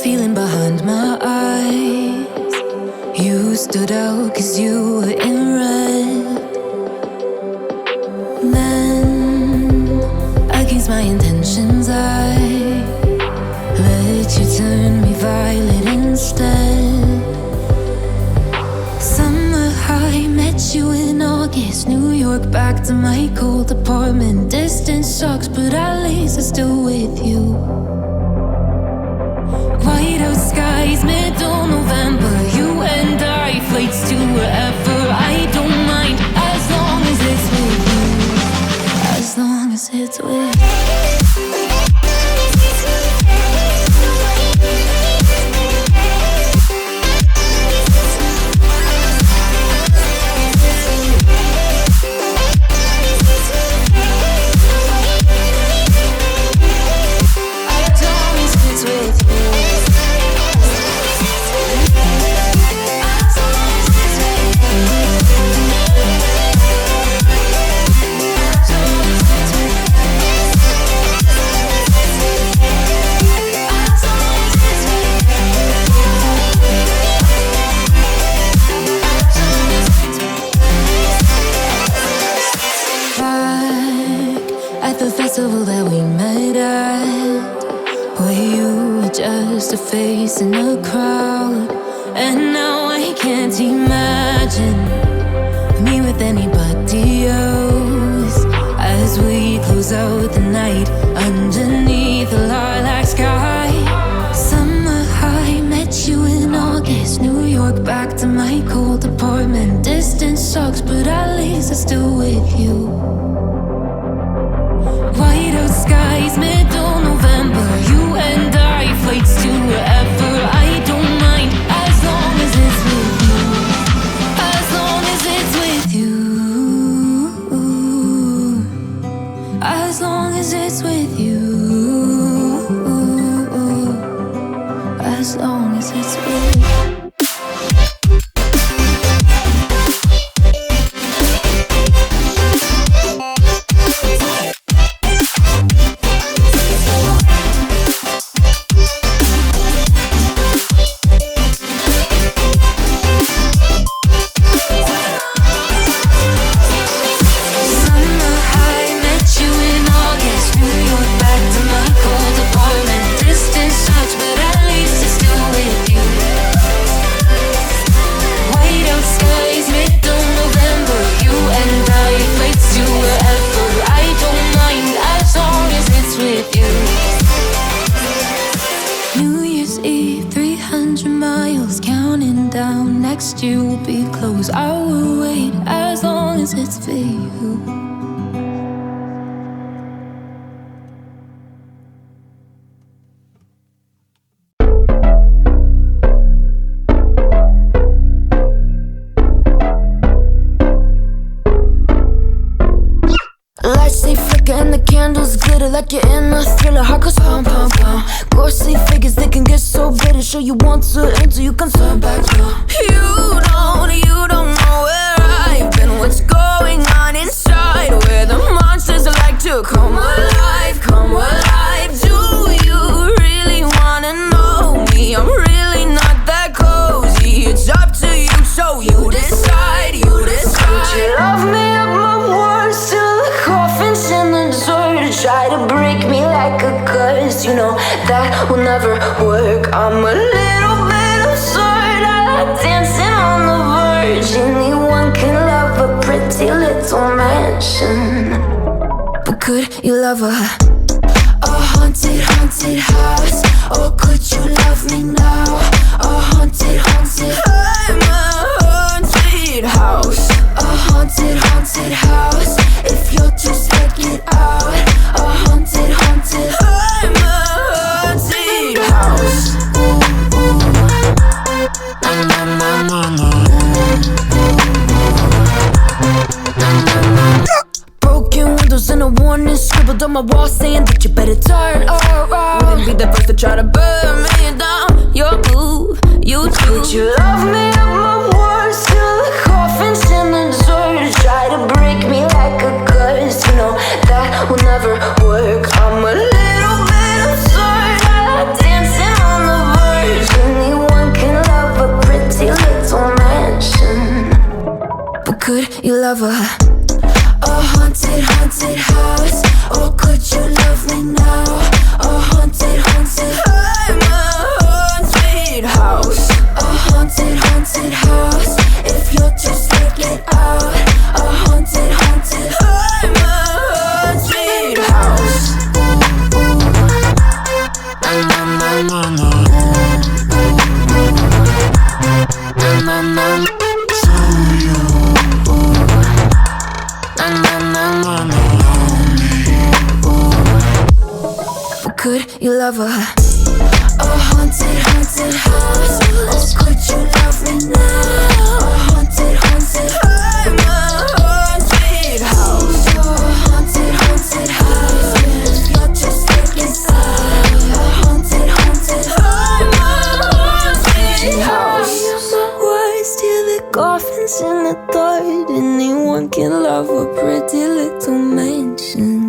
feeling behind my eyes. You stood out 'cause you were in red. Then, against my intentions, I let you turn me violet instead. Summer high, met you in August. New York, back to my cold apartment. Distance sucks, but at least I'm still with you. White out skies, middle November. You and I, flights to wherever. I don't mind, as long as it's with you. As long as it's with you. That we met at, where you were just a face in a crowd. And now I can't imagine me with anybody else. As we close out the night underneath the lilac sky. Summer high, met you in August. New York, back to my cold apartment. Distance sucks, but at least I'm still with you. White out skies, middle November. You and I, flights to wherever. I don't mind, as long as it's with you. As long as it's with you. As long as it's with you. As long as it's with you. You will be close. I will wait as long as it's for you. Lights they flicker and the candles glitter like you're in a thriller. Heart goes pound, pound, pound. Ghostly figures, they can get so bitter. Show you want to until you can turn back. You don't know where I've been. What's going on inside? Where the monsters like to come alive, come alive. Do you really wanna know me? I'm really not that cozy. It's up to you, so you decide, you decide. Would you love me up my words till the coffin's in the dirt? Try to break me like a curse, you know that will never work. I'm a little bit absurd. I like dancing on the verge. Anyone can love a pretty little mansion, but could you love a haunted, haunted house? Or could you love me now? A haunted, haunted. I'm a haunted house. A haunted, haunted house. If you're just check it out. A haunted, haunted. I'm a haunted house. Broken windows and a warning scribbled on my wall saying that you better turn around. Wouldn't be the first to try to burn me down. Your move, you too. Would you love me up my words till the coffin's in the dirt? Try to break me like a curse, you know that will never work. I'm a little bit absurd. I like dancing on the verge. love a haunted, haunted house? Or could you love me now? A haunted, haunted, I'm a haunted house. A haunted, haunted house. If you'll just take it out. A haunted, haunted, I'm a haunted house. Na na na na. Na na na. Could you love a haunted, haunted house? Or could you love me now? A haunted, haunted, I'm a haunted house. A haunted, haunted house. If you're just taking side. A haunted, haunted, I'm a haunted house. Words till the coffins in the dirt. Anyone can love a pretty little mansion.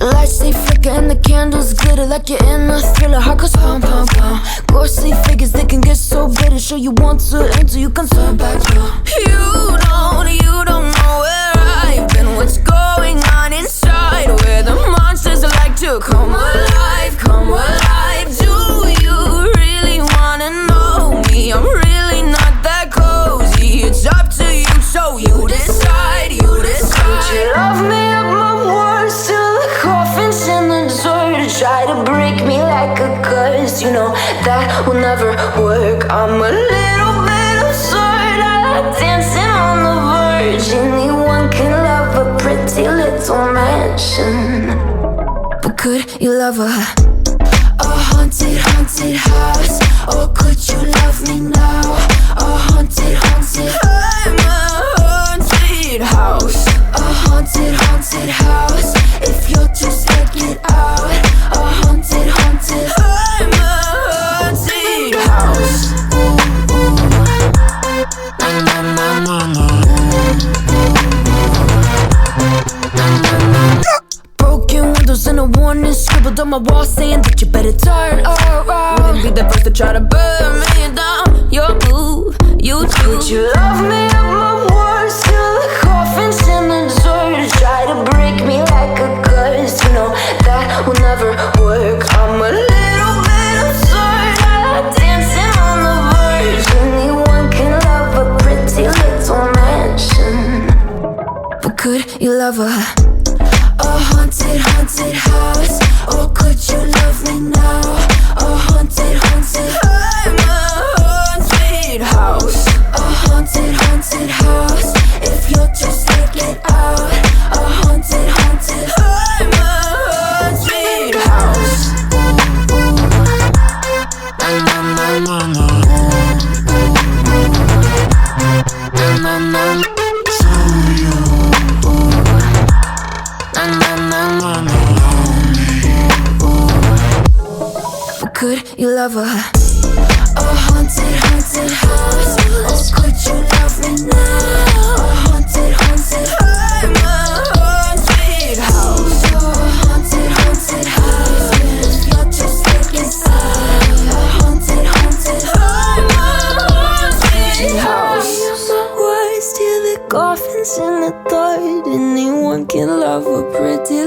Lights they flicker and the candles glitter like you're in a thriller. Heart goes pum pum pum. Ghostly figures they can get so bitter. Sure you want to enter, you can turn back. You don't know where I've been. What's going on inside? Where the monsters like to come alive, come alive. Do you really wanna know me? I'm really not that cozy. It's up to you, so you decide, you decide. Could you love me up my words till the coffins in the dirt? Try to break me like a curse. You know that will never work. I'm a little bit absurd. I like dancing on the verge. Anyone can love a pretty little mansion. But could you love a haunted, haunted house? Or could you love me now? A haunted, haunted, I'm a haunted house. A haunted, haunted house. If you'll just take it out. A haunted, haunted, I'm a haunted house. Na na na na na. Broken windows and a warning scribbled on my wall saying that you better turn around. Wouldn't be the first to try to burn me down. Your move, you do. Could you love me up my words till the coffins in the dirt? Try to break me like a curse. You know that will never work. I'm a little bit absurd. I like dancing on the verge. Anyone can love a pretty little mansion. But could you love a haunted, haunted house? Or could you love me now? A haunted, haunted, I'm a haunted house. A haunted, haunted house. If you'll just take it out. A haunted, haunted, I'm a haunted house. Na na na na na. Na na na. Could you love a haunted, haunted house? Or could you love me now? A haunted, haunted, I'm a haunted house. A haunted, haunted house. If you're just taking side. A haunted, haunted, I'm a haunted house. Words till the coffins in the dirt. Anyone can love a pretty